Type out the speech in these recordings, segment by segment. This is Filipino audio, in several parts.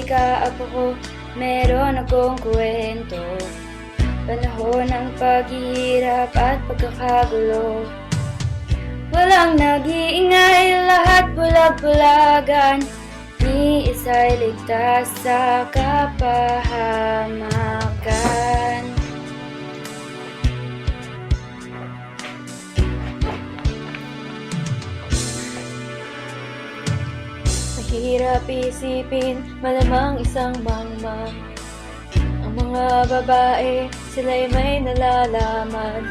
kaapo ko, meron akong kwento. Panahon ng paghihirap at pagkakagulo. Walang nag-iingay, lahat bulag-bulagan. Ni isa'y ligtas sa kapahamakan. Mahirap isipin, malamang isang mangmang. Ang mga babae, sila'y may nalalaman.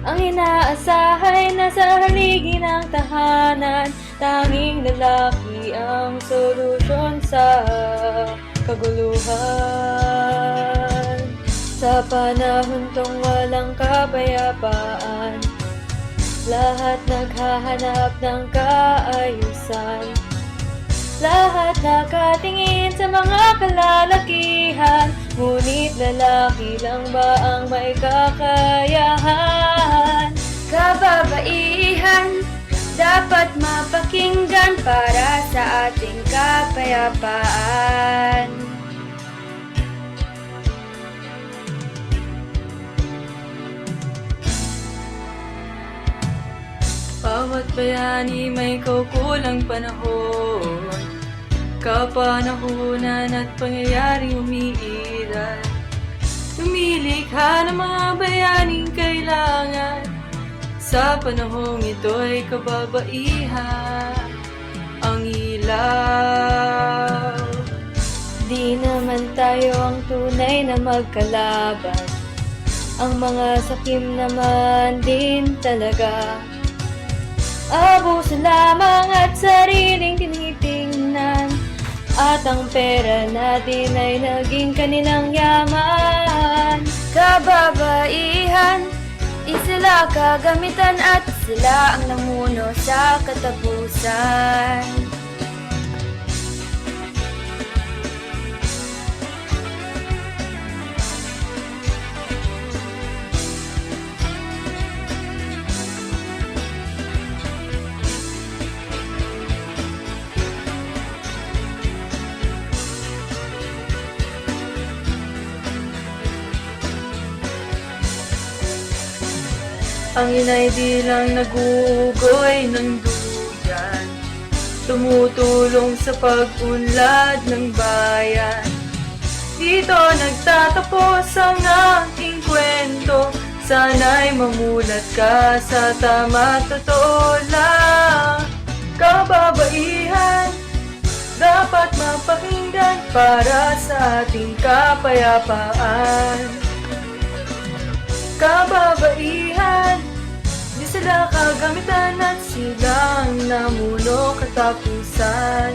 Ang inaasahay nasa haligi ng tahanan. Tanging lalaki ang solusyon sa kaguluhan. Sa panahon tong walang kapayapaan, lahat naghahanap ng kaayusan. Lahat nakatingin sa mga kalalakihan, ngunit lalaki lang ba ang may kakayahan? Kababaihan, dapat mapakinggan para sa ating kapayapaan. Bawat bayani may kaukulang panahon, kapanahunan at pangyayaring umiiral. Lumilikha ng mga bayaning kailangan. Sa panahong ito'y kababaihan ang ilaw. Di naman tayo ang tunay na magkalaban, ang mga sakim naman din talaga. Abuso lamang at sariling tinitingnan, at ang pera natin ay naging kanilang yaman. Kababaihan, sila kagamitan at sila ang namuno sa katapusan. Ang ina'y di lang nagugoy ng duyan, tumutulong sa pag-unlad ng bayan. Dito nagtatapos ang aking kwento, sana'y mamulat ka sa tama, totoo lang. Kababaihan, dapat mapakinggan para sa ating kapayapaan. Kababaihan, di sila kagamitan at silang namuno katapusan.